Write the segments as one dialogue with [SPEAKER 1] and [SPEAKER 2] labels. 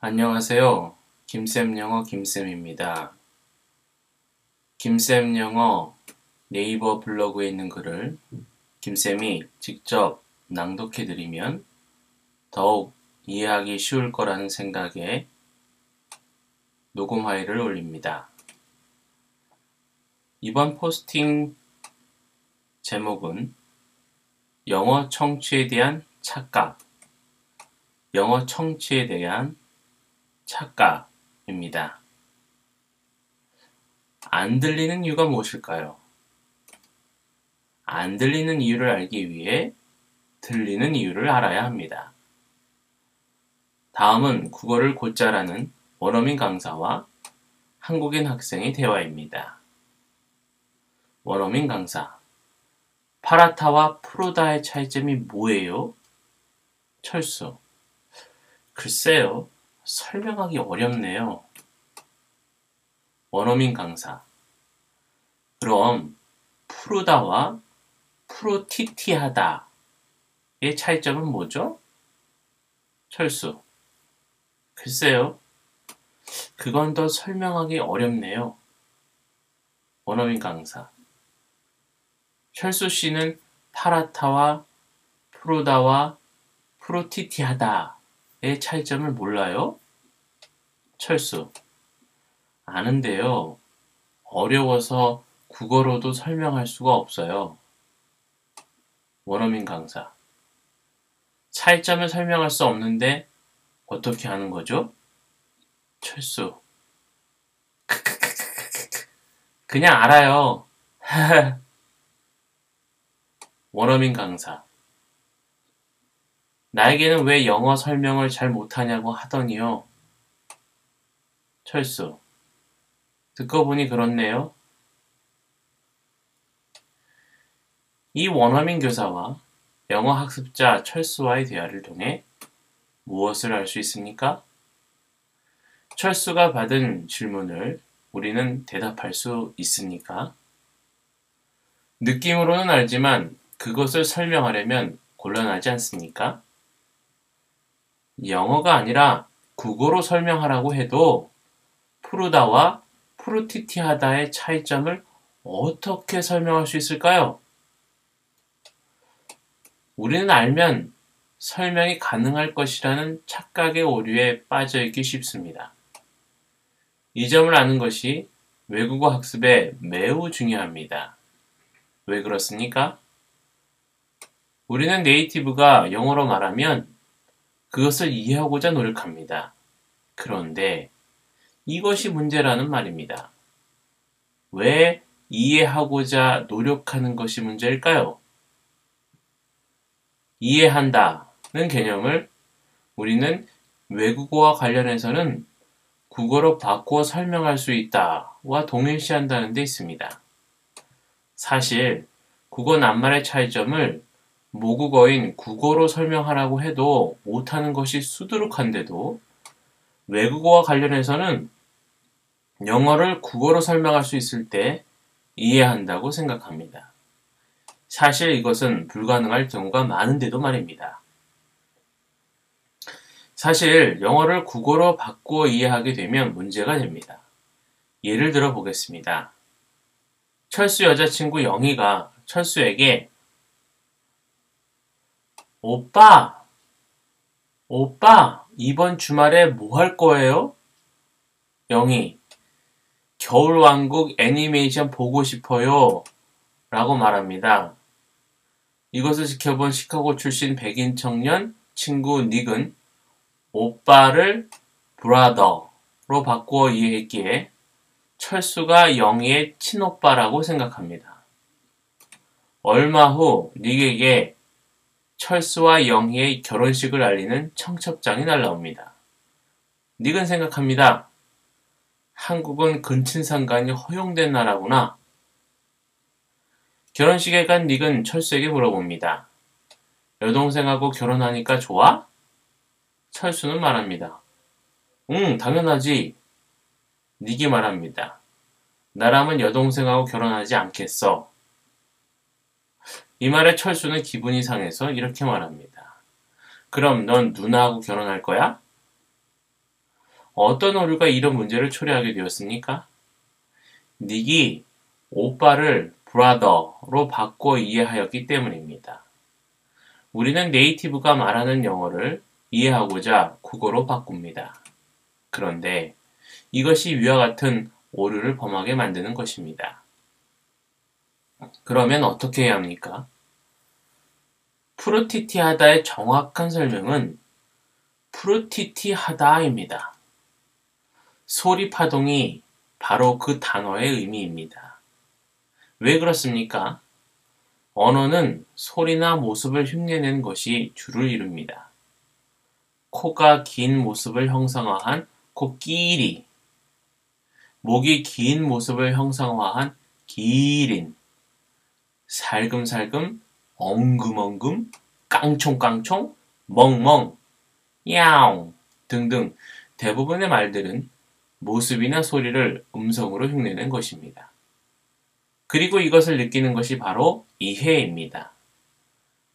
[SPEAKER 1] 안녕하세요. 김쌤 영어 김쌤입니다. 김쌤 영어 네이버 블로그에 있는 글을 김쌤이 직접 낭독해드리면 더욱 이해하기 쉬울 거라는 생각에 녹음 파일을 올립니다. 이번 포스팅 제목은 영어 청취에 대한 착각, 영어 청취에 대한 착각입니다. 안 들리는 이유가 무엇일까요? 안 들리는 이유를 알기 위해 들리는 이유를 알아야 합니다. 다음은 국어를 곧잘하는 원어민 강사와 한국인 학생의 대화입니다. 원어민 강사. 파라타와 프로다의 차이점이 뭐예요? 철수. 글쎄요. 설명하기 어렵네요. 원어민 강사. 그럼 푸르다와 프로티티하다의 차이점은 뭐죠? 철수. 글쎄요. 그건 더 설명하기 어렵네요. 원어민 강사. 철수 씨는 파라타와 프로다와 프로티티하다의 차이점을 몰라요? 철수. 아는데요. 어려워서 국어로도 설명할 수가 없어요. 원어민 강사. 차이점을 설명할 수 없는데 어떻게 하는 거죠? 철수. 그냥 알아요. 원어민 강사. 나에게는 왜 영어 설명을 잘 못하냐고 하더니요. 철수. 듣고 보니 그렇네요. 이 원어민 교사와 영어 학습자 철수와의 대화를 통해 무엇을 알 수 있습니까? 철수가 받은 질문을 우리는 대답할 수 있습니까? 느낌으로는 알지만 그것을 설명하려면 곤란하지 않습니까? 영어가 아니라 국어로 설명하라고 해도 푸르다와 프루티티하다의 차이점을 어떻게 설명할 수 있을까요? 우리는 알면 설명이 가능할 것이라는 착각의 오류에 빠져있기 쉽습니다. 이 점을 아는 것이 외국어 학습에 매우 중요합니다. 왜 그렇습니까? 우리는 네이티브가 영어로 말하면 그것을 이해하고자 노력합니다. 그런데 이것이 문제라는 말입니다. 왜 이해하고자 노력하는 것이 문제일까요? 이해한다는 개념을 우리는 외국어와 관련해서는 국어로 바꾸어 설명할 수 있다와 동일시한다는 데 있습니다. 사실 국어 낱말의 차이점을 모국어인 국어로 설명하라고 해도 못하는 것이 수두룩한데도 외국어와 관련해서는 영어를 국어로 설명할 수 있을 때 이해한다고 생각합니다. 사실 이것은 불가능할 경우가 많은데도 말입니다. 사실 영어를 국어로 바꾸어 이해하게 되면 문제가 됩니다. 예를 들어 보겠습니다. 철수 여자친구 영희가 철수에게 오빠, 이번 주말에 뭐 할 거예요? 영희, 겨울왕국 애니메이션 보고 싶어요. 라고 말합니다. 이것을 지켜본 시카고 출신 백인 청년 친구 닉은 오빠를 브라더로 바꾸어 이해했기에 철수가 영희의 친오빠라고 생각합니다. 얼마 후 닉에게 철수와 영희의 결혼식을 알리는 청첩장이 날라옵니다. 닉은 생각합니다. 한국은 근친상간이 허용된 나라구나. 결혼식에 간 닉은 철수에게 물어봅니다. 여동생하고 결혼하니까 좋아? 철수는 말합니다. 응, 당연하지. 닉이 말합니다. 나라면 여동생하고 결혼하지 않겠어. 이 말에 철수는 기분이 상해서 이렇게 말합니다. 그럼 넌 누나하고 결혼할 거야? 어떤 오류가 이런 문제를 초래하게 되었습니까? 닉이 오빠를 brother로 바꿔 이해하였기 때문입니다. 우리는 네이티브가 말하는 영어를 이해하고자 국어로 바꿉니다. 그런데 이것이 위와 같은 오류를 범하게 만드는 것입니다. 그러면 어떻게 해야 합니까? 푸르티티하다의 정확한 설명은 푸르티티하다입니다. 소리 파동이 바로 그 단어의 의미입니다. 왜 그렇습니까? 언어는 소리나 모습을 흉내내는 것이 주를 이룹니다. 코가 긴 모습을 형상화한 코끼리, 목이 긴 모습을 형상화한 기린, 살금살금, 엉금엉금, 깡총깡총, 멍멍, 야옹 등등 대부분의 말들은 모습이나 소리를 음성으로 흉내낸 것입니다. 그리고 이것을 느끼는 것이 바로 이해입니다.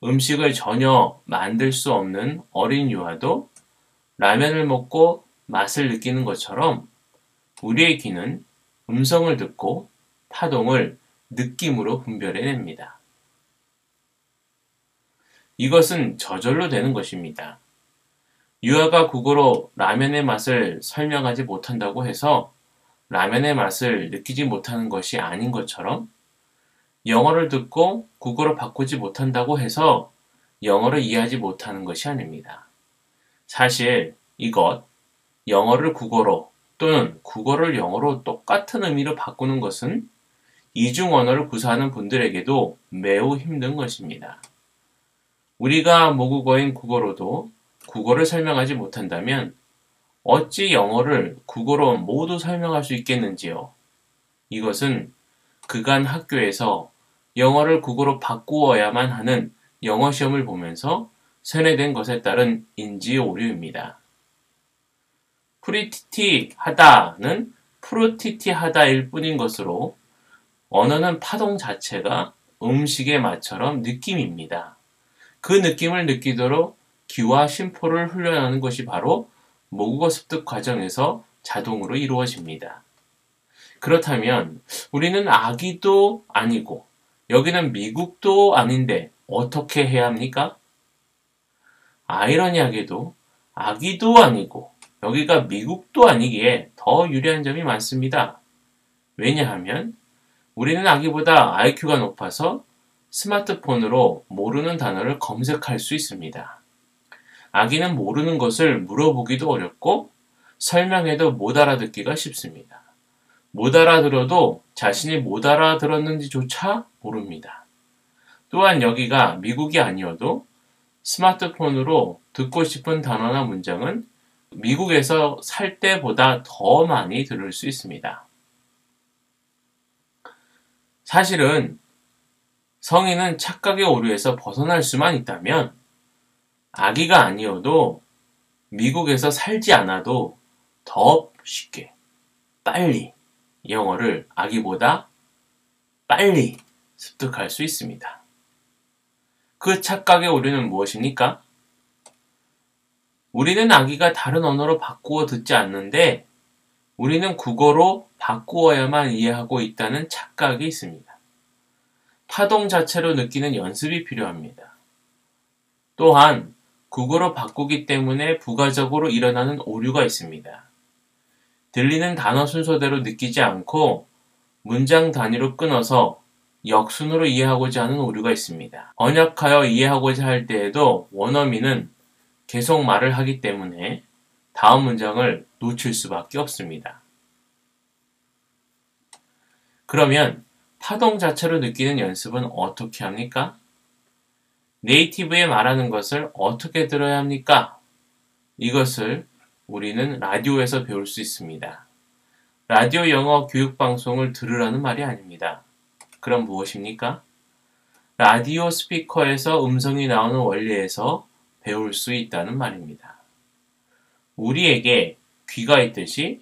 [SPEAKER 1] 음식을 전혀 만들 수 없는 어린 유아도 라면을 먹고 맛을 느끼는 것처럼 우리의 귀는 음성을 듣고 파동을 느낌으로 분별해냅니다. 이것은 저절로 되는 것입니다. 유아가 국어로 라면의 맛을 설명하지 못한다고 해서 라면의 맛을 느끼지 못하는 것이 아닌 것처럼 영어를 듣고 국어로 바꾸지 못한다고 해서 영어를 이해하지 못하는 것이 아닙니다. 사실 이것, 영어를 국어로 또는 국어를 영어로 똑같은 의미로 바꾸는 것은 이중 언어를 구사하는 분들에게도 매우 힘든 것입니다. 우리가 모국어인 국어로도 국어를 설명하지 못한다면 어찌 영어를 국어로 모두 설명할 수 있겠는지요? 이것은 그간 학교에서 영어를 국어로 바꾸어야만 하는 영어 시험을 보면서 세뇌된 것에 따른 인지 오류입니다. 프리티티하다는 프로티티하다일 뿐인 것으로 언어는 파동 자체가 음식의 맛처럼 느낌입니다. 그 느낌을 느끼도록 귀와 심포를 훈련하는 것이 바로 모국어 습득 과정에서 자동으로 이루어집니다. 그렇다면 우리는 아기도 아니고 여기는 미국도 아닌데 어떻게 해야 합니까? 아이러니하게도 아기도 아니고 여기가 미국도 아니기에 더 유리한 점이 많습니다. 왜냐하면 우리는 아기보다 IQ가 높아서 스마트폰으로 모르는 단어를 검색할 수 있습니다. 아기는 모르는 것을 물어보기도 어렵고 설명해도 못 알아듣기가 쉽습니다. 못 알아들어도 자신이 못 알아들었는지조차 모릅니다. 또한 여기가 미국이 아니어도 스마트폰으로 듣고 싶은 단어나 문장은 미국에서 살 때보다 더 많이 들을 수 있습니다. 사실은 성인은 착각의 오류에서 벗어날 수만 있다면 아기가 아니어도 미국에서 살지 않아도 더 쉽게, 빨리 영어를 아기보다 빨리 습득할 수 있습니다. 그 착각의 오류는 무엇입니까? 우리는 아기가 다른 언어로 바꾸어 듣지 않는데 우리는 국어로 바꾸어야만 이해하고 있다는 착각이 있습니다. 파동 자체로 느끼는 연습이 필요합니다. 또한 국어로 바꾸기 때문에 부가적으로 일어나는 오류가 있습니다. 들리는 단어 순서대로 느끼지 않고 문장 단위로 끊어서 역순으로 이해하고자 하는 오류가 있습니다. 번역하여 이해하고자 할 때에도 원어민은 계속 말을 하기 때문에 다음 문장을 놓칠 수밖에 없습니다. 그러면 파동 자체로 느끼는 연습은 어떻게 합니까? 네이티브에 말하는 것을 어떻게 들어야 합니까? 이것을 우리는 라디오에서 배울 수 있습니다. 라디오 영어 교육 방송을 들으라는 말이 아닙니다. 그럼 무엇입니까? 라디오 스피커에서 음성이 나오는 원리에서 배울 수 있다는 말입니다. 우리에게 귀가 있듯이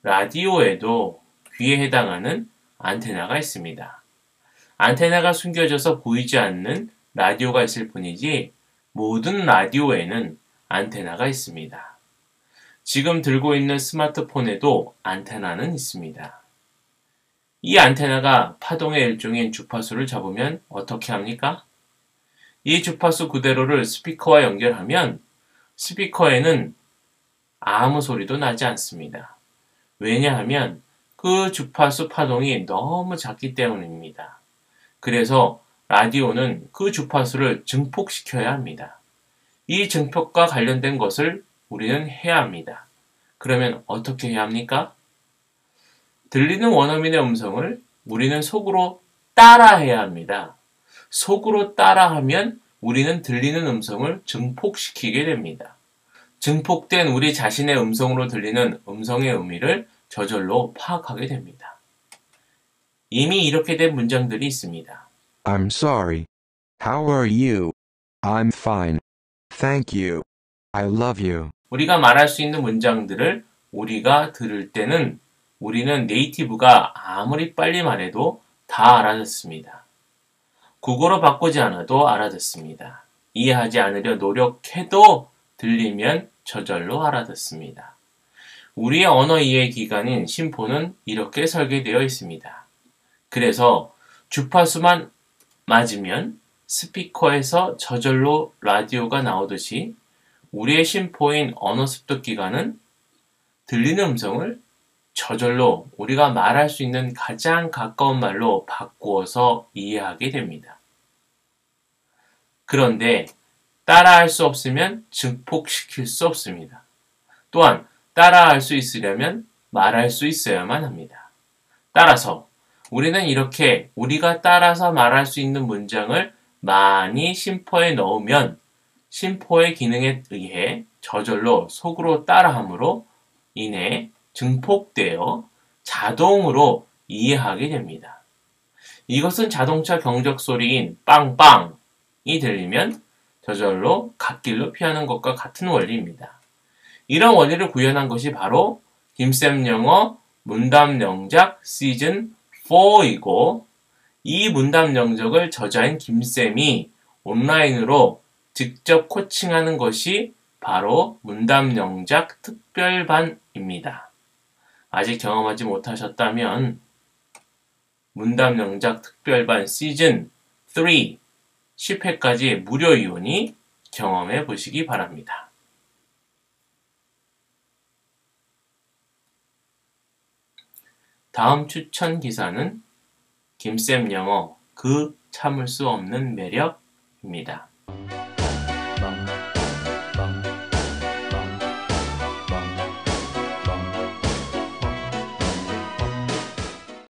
[SPEAKER 1] 라디오에도 귀에 해당하는 안테나가 있습니다. 안테나가 숨겨져서 보이지 않는 라디오가 있을 뿐이지 모든 라디오에는 안테나가 있습니다. 지금 들고 있는 스마트폰에도 안테나는 있습니다. 이 안테나가 파동의 일종인 주파수를 잡으면 어떻게 합니까? 이 주파수 그대로를 스피커와 연결하면 스피커에는 아무 소리도 나지 않습니다. 왜냐하면 그 주파수 파동이 너무 작기 때문입니다. 그래서 라디오는 그 주파수를 증폭시켜야 합니다. 이 증폭과 관련된 것을 우리는 해야 합니다. 그러면 어떻게 해야 합니까? 들리는 원어민의 음성을 우리는 속으로 따라해야 합니다. 속으로 따라하면 우리는 들리는 음성을 증폭시키게 됩니다. 증폭된 우리 자신의 음성으로 들리는 음성의 의미를 저절로 파악하게 됩니다. 이미 이렇게 된 문장들이 있습니다.
[SPEAKER 2] I'm sorry. How are you? I'm fine. Thank you. I love you.
[SPEAKER 1] 우리가 말할 수 있는 문장들을 우리가 들을 때는 우리는 네이티브가 아무리 빨리 말해도 다 알아듣습니다. 국어로 바꾸지 않아도 알아듣습니다. 이해하지 않으려 노력해도 들리면 저절로 알아듣습니다. 우리의 언어 이해 기관인 심포는 이렇게 설계되어 있습니다. 그래서 주파수만 맞으면 스피커에서 저절로 라디오가 나오듯이 우리의 심포인 언어 습득 기관은 들리는 음성을 저절로 우리가 말할 수 있는 가장 가까운 말로 바꾸어서 이해하게 됩니다. 그런데 따라할 수 없으면 증폭시킬 수 없습니다. 또한 따라할 수 있으려면 말할 수 있어야만 합니다. 따라서 우리는 이렇게 우리가 따라서 말할 수 있는 문장을 많이 심포에 넣으면 심포의 기능에 의해 저절로 속으로 따라함으로 인해 증폭되어 자동으로 이해하게 됩니다. 이것은 자동차 경적 소리인 빵빵이 들리면 저절로 갓길로 피하는 것과 같은 원리입니다. 이런 원리를 구현한 것이 바로 김쌤 영어 문답 영작 시즌 4이고 이 문답 영작을 저자인 김쌤이 온라인으로 직접 코칭하는 것이 바로 문답 영작 특별반입니다. 아직 경험하지 못하셨다면 문답 영작 특별반 시즌 3 10회까지 무료 이용이 경험해 보시기 바랍니다. 다음 추천 기사는 김쌤 영어 그 참을 수 없는 매력입니다.